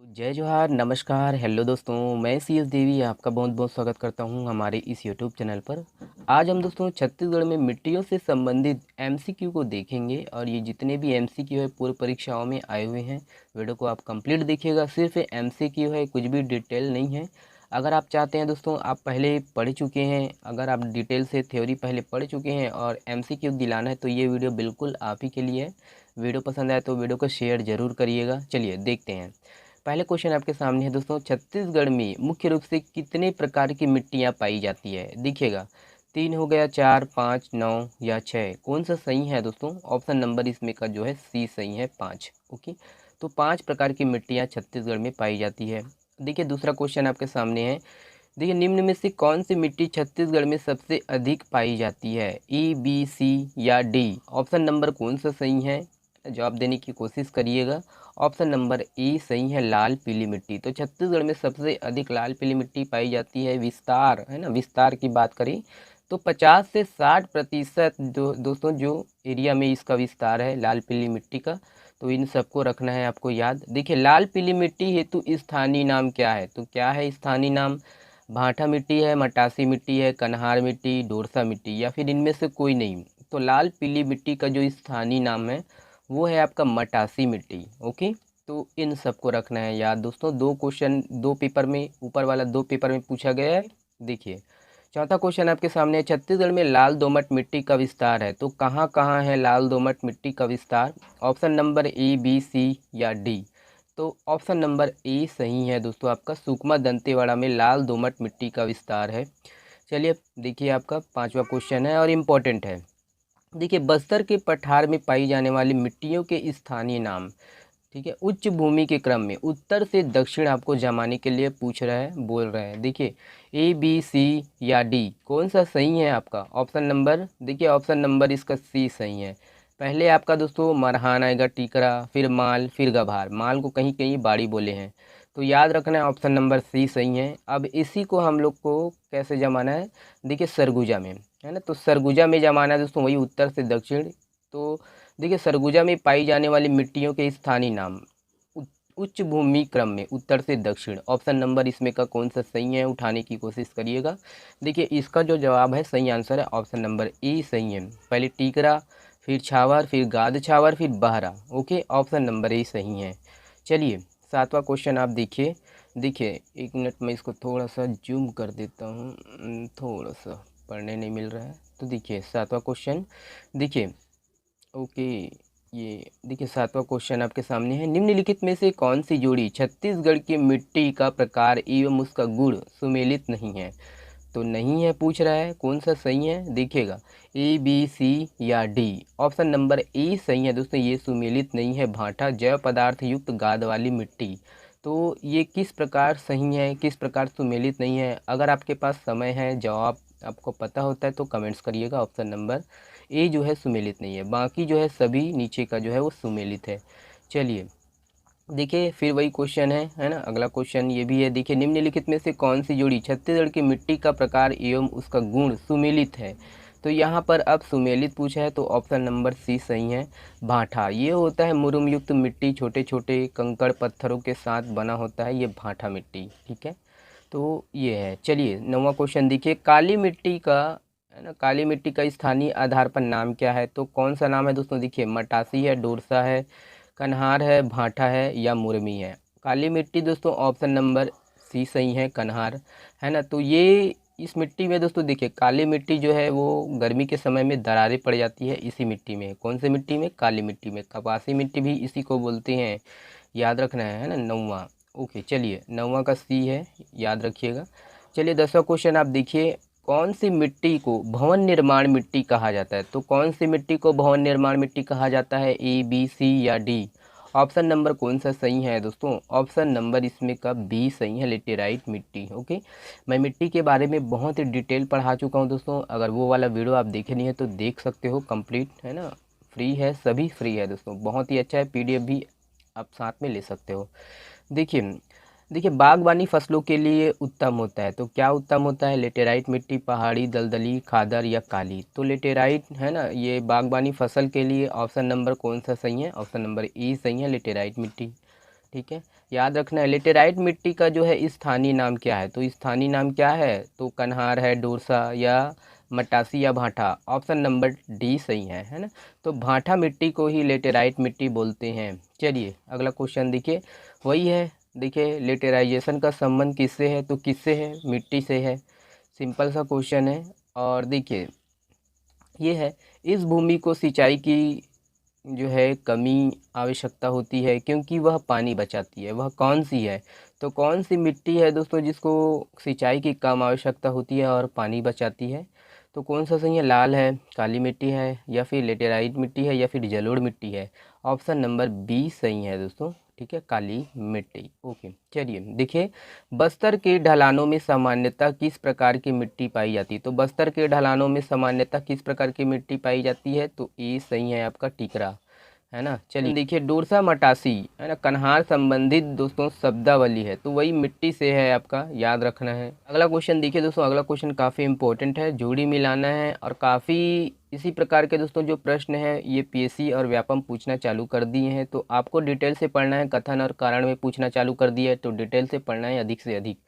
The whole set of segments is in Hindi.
जय जोहार, नमस्कार, हेलो दोस्तों। मैं सी एस देवी आपका बहुत बहुत स्वागत करता हूं हमारे इस यूट्यूब चैनल पर। आज हम दोस्तों छत्तीसगढ़ में मिट्टियों से संबंधित एमसीक्यू को देखेंगे और ये जितने भी एमसीक्यू है पूर्व परीक्षाओं में आए हुए हैं। वीडियो को आप कंप्लीट देखिएगा, सिर्फ एमसीक्यू है, कुछ भी डिटेल नहीं है। अगर आप चाहते हैं दोस्तों, आप पहले पढ़ चुके हैं, अगर आप डिटेल से थ्योरी पहले पढ़ चुके हैं और एमसीक्यू दिलाना है तो ये वीडियो बिल्कुल आप ही के लिए है। वीडियो पसंद आए तो वीडियो को शेयर ज़रूर करिएगा। चलिए देखते हैं। पहले क्वेश्चन आपके सामने है दोस्तों, छत्तीसगढ़ में मुख्य रूप से कितने प्रकार की मिट्टियाँ पाई जाती है? देखिएगा, 3 हो गया, 4, 5, 9 या 6, कौन सा सही है दोस्तों? ऑप्शन नंबर इसमें का जो है सी सही है, 5। ओके, तो 5 प्रकार की मिट्टियाँ छत्तीसगढ़ में पाई जाती है। देखिए दूसरा क्वेश्चन आपके सामने है। देखिए, निम्न में से कौन सी मिट्टी छत्तीसगढ़ में सबसे अधिक पाई जाती है? ई, बी, सी या डी? ऑप्शन नंबर कौन सा सही है? जवाब देने की कोशिश करिएगा। ऑप्शन नंबर ए सही है, लाल पीली मिट्टी। तो छत्तीसगढ़ में सबसे अधिक लाल पीली मिट्टी पाई जाती है। विस्तार है ना, विस्तार की बात करें तो 50 से 60% दोस्तों जो एरिया में इसका विस्तार है लाल पीली मिट्टी का, तो इन सबको रखना है आपको याद। देखिए, लाल पीली मिट्टी हेतु स्थानीय नाम क्या है? तो क्या है स्थानीय नाम? भांठा मिट्टी है, मटासी मिट्टी है, कन्हार मिट्टी, डोरसा मिट्टी या फिर इनमें से कोई नहीं। तो लाल पीली मिट्टी का जो स्थानीय नाम है वो है आपका मटासी मिट्टी। ओके, तो इन सबको रखना है याद दोस्तों। दो क्वेश्चन दो पेपर में, ऊपर वाला दो पेपर में पूछा गया है। देखिए चौथा क्वेश्चन आपके सामने है, छत्तीसगढ़ में लाल दोमट मिट्टी का विस्तार है, तो कहाँ कहाँ है लाल दोमट मिट्टी का विस्तार? ऑप्शन नंबर ए, बी, सी या डी? तो ऑप्शन नंबर ए सही है दोस्तों, आपका सुकमा दंतेवाड़ा में लाल दोमट मिट्टी का विस्तार है। चलिए देखिए, आपका पांचवा क्वेश्चन है और इम्पोर्टेंट है। देखिए, बस्तर के पठार में पाई जाने वाली मिट्टियों के स्थानीय नाम। ठीक है, उच्च भूमि के क्रम में उत्तर से दक्षिण आपको जमाने के लिए पूछ रहा है, बोल रहे हैं। देखिए, ए, बी, सी या डी, कौन सा सही है आपका? ऑप्शन नंबर, देखिए ऑप्शन नंबर इसका सी सही है। पहले आपका दोस्तों मरहान आएगा, टीकरा, फिर माल, फिर गभार। माल को कहीं कहीं बाड़ी बोले हैं, तो याद रखना है ऑप्शन नंबर सी सही है। अब इसी को हम लोग को कैसे जमाना है? देखिए सरगुजा में, है ना, तो सरगुजा में जमाना है दोस्तों, वही उत्तर से दक्षिण। तो देखिए, सरगुजा में पाई जाने वाली मिट्टियों के स्थानीय नाम उच्च भूमि क्रम में उत्तर से दक्षिण। ऑप्शन नंबर इसमें का कौन सा सही है, उठाने की कोशिश करिएगा। देखिए, इसका जो जवाब है, सही आंसर है ऑप्शन नंबर ए सही है। पहले टीकरा, फिर छावर, फिर गाद छावर, फिर बहरा। ओके, ऑप्शन नंबर ए सही है। चलिए सातवां क्वेश्चन आप देखिए। देखिए, एक मिनट में इसको थोड़ा सा जूम कर देता हूँ, थोड़ा सा पढ़ने नहीं मिल रहा है। तो देखिए सातवां क्वेश्चन, देखिए ओके, ये देखिए सातवां क्वेश्चन आपके सामने है। निम्नलिखित में से कौन सी जोड़ी छत्तीसगढ़ की मिट्टी का प्रकार एवं उसका गुण सुमेलित नहीं है? तो नहीं है पूछ रहा है, कौन सा सही है? देखिएगा, ए, बी, सी या डी? ऑप्शन नंबर ए सही है दोस्तों, ये सुमेलित नहीं है। भांटा जैव पदार्थ युक्त गाद वाली मिट्टी। तो ये किस प्रकार सही है, किस प्रकार सुमेलित नहीं है? अगर आपके पास समय है, जवाब आपको पता होता है तो कमेंट्स करिएगा। ऑप्शन नंबर ए जो है सुमेलित नहीं है, बाकी जो है सभी नीचे का जो है वो सुमेलित है। चलिए देखिए, फिर वही क्वेश्चन है ना, अगला क्वेश्चन ये भी है। देखिए, निम्नलिखित में से कौन सी जोड़ी छत्तीसगढ़ की मिट्टी का प्रकार एवं उसका गुण सुमेलित है? तो यहाँ पर अब सुमेलित पूछा है, तो ऑप्शन नंबर सी सही है। भांठा, ये होता है मुरुम युक्त मिट्टी, छोटे छोटे कंकड़ पत्थरों के साथ बना होता है ये भांठा मिट्टी। ठीक है, तो ये है। चलिए नौवां क्वेश्चन देखिए, काली मिट्टी का, है ना, काली मिट्टी का स्थानीय आधार पर नाम क्या है? तो कौन सा नाम है दोस्तों? देखिए, मटासी है, डोरसा है, कन्हार है, भांठा है या मुरमी है? काली मिट्टी दोस्तों ऑप्शन नंबर सी सही है, कन्हार, है ना। तो ये इस मिट्टी में दोस्तों देखिए, काली मिट्टी जो है वो गर्मी के समय में दरारें पड़ जाती है इसी मिट्टी में। कौन सी मिट्टी में? काली मिट्टी में। कपासी मिट्टी भी इसी को बोलते हैं, याद रखना है ना, नौवां। ओके, चलिए नौवां का सी है, याद रखिएगा। चलिए 10वां क्वेश्चन आप देखिए, कौन सी मिट्टी को भवन निर्माण मिट्टी कहा जाता है? तो कौन सी मिट्टी को भवन निर्माण मिट्टी कहा जाता है? ए, बी, सी या डी? ऑप्शन नंबर कौन सा सही है दोस्तों? ऑप्शन नंबर इसमें का बी सही है, लेटेराइट मिट्टी। ओके, मैं मिट्टी के बारे में बहुत ही डिटेल पढ़ा चुका हूँ दोस्तों, अगर वो वाला वीडियो आप देखे नहीं है तो देख सकते हो, कंप्लीट है ना, फ्री है, सभी फ्री है दोस्तों, बहुत ही अच्छा है। पीडीएफ भी आप साथ में ले सकते हो। देखिए, देखिए बागवानी फसलों के लिए उत्तम होता है, तो क्या उत्तम होता है? लेटेराइट मिट्टी, पहाड़ी, दलदली, खादर या काली? तो लेटेराइट है ना, ये बागवानी फसल के लिए ऑप्शन नंबर कौन सा सही है? ऑप्शन नंबर ए सही है, लेटेराइट मिट्टी। ठीक है, याद रखना है। लेटेराइट मिट्टी का जो है स्थानीय नाम क्या है, तो स्थानीय नाम क्या है, तो कन्हार है, डोरसा या मटासी या भाटा। ऑप्शन नंबर डी सही है ना। तो भाटा मिट्टी को ही लेटेराइट मिट्टी बोलते हैं। चलिए अगला क्वेश्चन देखिए, वही है। देखिए लेटेराइजेशन का संबंध किससे है, तो किससे है, मिट्टी से है। सिंपल सा क्वेश्चन है। और देखिए ये है, इस भूमि को सिंचाई की जो है कमी आवश्यकता होती है क्योंकि वह पानी बचाती है। वह कौन सी है, तो कौन सी मिट्टी है दोस्तों जिसको सिंचाई की कम आवश्यकता होती है और पानी बचाती है। तो कौन सा सही है, लाल है, काली मिट्टी है, या फिर लेटेराइट मिट्टी है, या फिर जलोढ़ मिट्टी है। ऑप्शन नंबर बी सही है दोस्तों, ठीक है, काली मिट्टी। ओके चलिए देखिए, बस्तर के ढलानों में सामान्यतः किस प्रकार की मिट्टी पाई जाती है। तो बस्तर के ढलानों में सामान्यतः किस प्रकार की मिट्टी पाई जाती है, तो ये सही है आपका टिकरा, है ना। चलिए देखिए, डोरसा मटासी है ना, कन्हार संबंधित दोस्तों शब्दावली है, तो वही मिट्टी से है आपका, याद रखना है। अगला क्वेश्चन देखिए दोस्तों, अगला क्वेश्चन काफ़ी इंपॉर्टेंट है, जोड़ी मिलाना है। और काफ़ी इसी प्रकार के दोस्तों जो प्रश्न है ये पीएससी और व्यापम पूछना चालू कर दिए हैं, तो आपको डिटेल से पढ़ना है। कथन और कारण में पूछना चालू कर दिया है, तो डिटेल से पढ़ना है, अधिक से अधिक,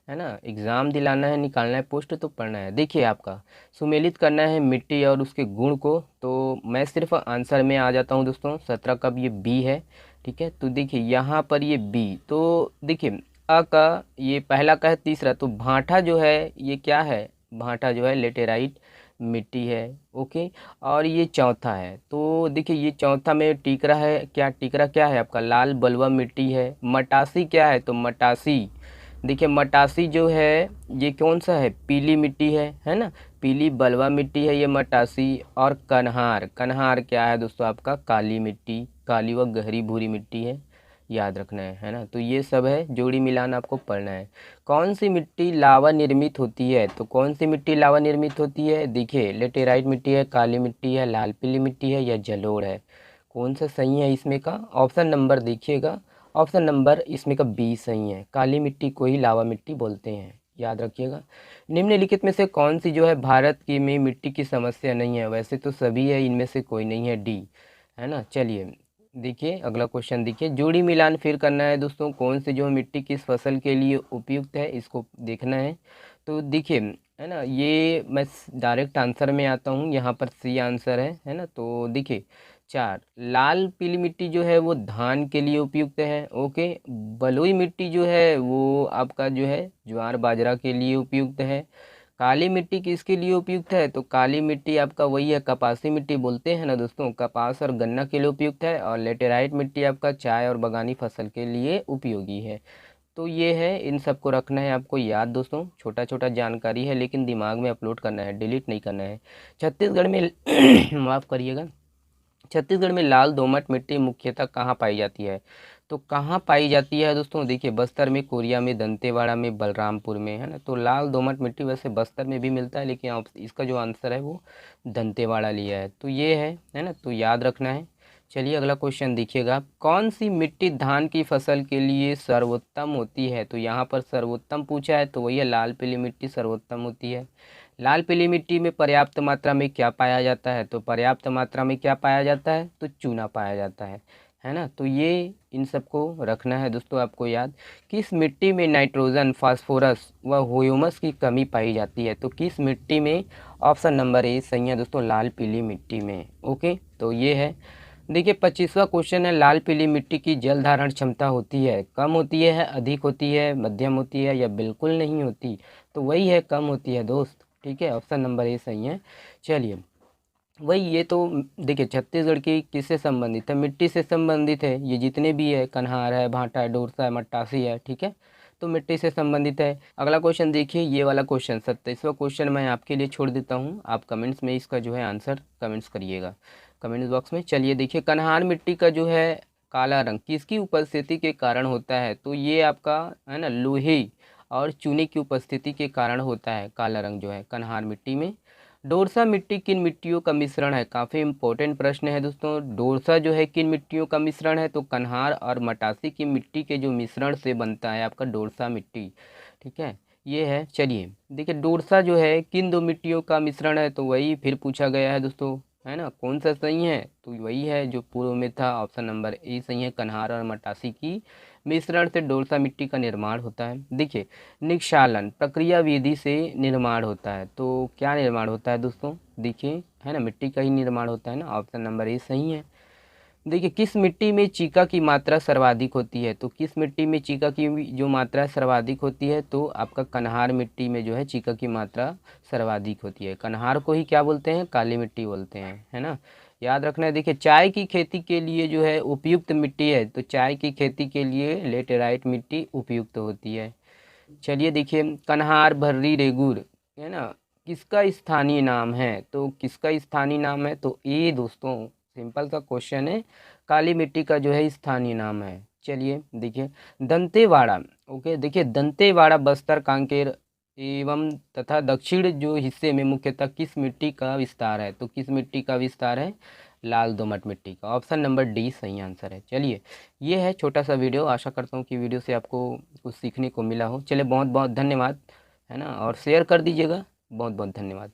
है ना। एग्ज़ाम दिलाना है, निकालना है पोस्ट, तो पढ़ना है। देखिए आपका सुमेलित करना है मिट्टी और उसके गुण को, तो मैं सिर्फ आंसर में आ जाता हूँ दोस्तों। 17 का ये बी है, ठीक है। तो देखिए यहाँ पर ये बी, तो देखिए अ का ये पहला का है, तीसरा तो भाटा जो है ये क्या है, भाटा जो है लेटेराइट मिट्टी है। ओके, और ये चौथा है, तो देखिए ये चौथा में टीकरा है, क्या टीकरा क्या है आपका, लाल बलुआ मिट्टी है। मटासी क्या है, तो मटासी देखिए मटासी जो है ये कौन सा है, पीली मिट्टी है ना, पीली बलुआ मिट्टी है ये मटासी। और कन्हार, कन्हार क्या है दोस्तों आपका, काली मिट्टी, काली व गहरी भूरी मिट्टी है, याद रखना है ना। तो ये सब है, जोड़ी मिलान आपको पढ़ना है। कौन सी मिट्टी लावा निर्मित होती है, तो कौन सी मिट्टी लावा निर्मित होती है, देखिए लेटेराइट मिट्टी है, काली मिट्टी है, लाल पीली मिट्टी है, या जलोढ़ है। कौन सा सही है इसमें का, ऑप्शन नंबर देखिएगा, ऑप्शन नंबर इसमें का बी सही है, काली मिट्टी को ही लावा मिट्टी बोलते हैं, याद रखिएगा। निम्नलिखित में से कौन सी जो है भारत की में मिट्टी की समस्या नहीं है, वैसे तो सभी है, इनमें से कोई नहीं है, डी, है ना। चलिए देखिए अगला क्वेश्चन देखिए, जोड़ी मिलान फिर करना है दोस्तों, कौन सी जो मिट्टी किस फसल के लिए उपयुक्त है इसको देखना है। तो देखिए है ना, ये मैं डायरेक्ट आंसर में आता हूँ, यहाँ पर सी आंसर है ना। तो देखिए 4 लाल पीली मिट्टी जो है वो धान के लिए उपयुक्त है। ओके, बलुई मिट्टी जो है वो आपका जो है ज्वार बाजरा के लिए उपयुक्त है। काली मिट्टी किसके लिए उपयुक्त है, तो काली मिट्टी आपका वही है, कपासी मिट्टी बोलते हैं ना दोस्तों, कपास और गन्ना के लिए उपयुक्त है। और लेटेराइट मिट्टी आपका चाय और बागानी फसल के लिए उपयोगी है। तो ये है, इन सबको रखना है आपको याद दोस्तों, छोटा छोटा जानकारी है लेकिन दिमाग में अपलोड करना है, डिलीट नहीं करना है। छत्तीसगढ़ में माफ़ करिएगा, छत्तीसगढ़ में लाल दोमट मिट्टी मुख्यतः कहाँ पाई जाती है, तो कहाँ पाई जाती है दोस्तों, देखिए बस्तर में, कोरिया में, दंतेवाड़ा में, बलरामपुर में, है ना। तो लाल दोमट मिट्टी वैसे बस्तर में भी मिलता है, लेकिन इसका जो आंसर है वो दंतेवाड़ा लिया है। तो ये है ना, तो याद रखना है। चलिए अगला क्वेश्चन देखिएगा, कौन सी मिट्टी धान की फसल के लिए सर्वोत्तम होती है, तो यहाँ पर सर्वोत्तम पूछा है, तो वही है लाल पीली मिट्टी सर्वोत्तम होती है। लाल पीली मिट्टी में पर्याप्त मात्रा में क्या पाया जाता है, तो पर्याप्त मात्रा में क्या पाया जाता है, तो चूना पाया जाता है ना। तो ये इन सबको रखना है दोस्तों आपको याद। किस मिट्टी में नाइट्रोजन, फास्फोरस व ह्यूमस की कमी पाई जाती है, तो किस मिट्टी में, ऑप्शन नंबर ए सही है दोस्तों, लाल पीली मिट्टी में। ओके, तो ये है। देखिए 25वां क्वेश्चन है, लाल पीली मिट्टी की जल धारण क्षमता होती है, कम होती है, अधिक होती है, मध्यम होती है, या बिल्कुल नहीं होती, तो वही है, कम होती है दोस्त, ठीक है, ऑप्शन नंबर ए सही है। चलिए वही, ये तो देखिए छत्तीसगढ़ की किससे संबंधित है, मिट्टी से संबंधित है, ये जितने भी है, कन्हार है, भाटा है, डोरसा है, मट्टासी है, ठीक है, तो मिट्टी से संबंधित है। अगला क्वेश्चन देखिए, ये वाला क्वेश्चन 27वां क्वेश्चन मैं आपके लिए छोड़ देता हूँ, आप कमेंट्स में इसका जो है आंसर कमेंट्स करिएगा कमेंट्स बॉक्स में। चलिए देखिए, कन्हार मिट्टी का जो है काला रंग किसकी उपस्थिति के कारण होता है, तो ये आपका है ना लोहे और चूने की उपस्थिति के कारण होता है काला रंग जो है कन्हार मिट्टी में। डोरसा मिट्टी किन मिट्टियों का मिश्रण है, काफ़ी इंपॉर्टेंट प्रश्न है दोस्तों। डोरसा जो है किन मिट्टियों का मिश्रण है, तो कन्हार और मटासी की मिट्टी के जो मिश्रण से बनता है आपका डोरसा मिट्टी, ठीक है, ये है। चलिए देखिए, डोरसा जो है किन दो मिट्टियों का मिश्रण है, तो वही फिर पूछा गया है दोस्तों, है ना। कौन सा सही है, तो वही है जो पूर्व में था, ऑप्शन नंबर ए सही है। कन्हार और मटासी की मिश्रण से डोरसा मिट्टी का निर्माण होता है। देखिए, निक्षालन प्रक्रिया विधि से निर्माण होता है, तो क्या निर्माण होता है दोस्तों, देखिए, है ना, मिट्टी का ही निर्माण होता है ना, ऑप्शन नंबर ए सही है। देखिए, किस मिट्टी में चीका की मात्रा सर्वाधिक होती है, तो किस मिट्टी में चीका की जो मात्रा सर्वाधिक होती है, तो आपका कन्हार मिट्टी में जो है चीका की मात्रा सर्वाधिक होती है। कन्हार को ही क्या बोलते हैं, काली मिट्टी बोलते हैं, है ना, याद रखना है। देखिए, चाय की खेती के लिए जो है उपयुक्त मिट्टी है, तो चाय की खेती के लिए लेटेराइट मिट्टी उपयुक्त होती है। चलिए देखिए, कन्हार, भर्री, रेगुर, है ना, किसका स्थानीय नाम है, तो किसका स्थानीय नाम है, तो ये दोस्तों सिंपल सा क्वेश्चन है, काली मिट्टी का जो है स्थानीय नाम है। चलिए देखिए, दंतेवाड़ा, ओके, देखिए दंतेवाड़ा बस्तर, कांकेर एवं तथा दक्षिण जो हिस्से में मुख्यतः किस मिट्टी का विस्तार है, तो किस मिट्टी का विस्तार है, लाल दोमट मिट्टी का। ऑप्शन नंबर डी सही आंसर है। चलिए, ये है छोटा सा वीडियो, आशा करता हूँ कि वीडियो से आपको कुछ सीखने को मिला हो। चलिए, बहुत बहुत धन्यवाद, है ना, और शेयर कर दीजिएगा। बहुत बहुत धन्यवाद।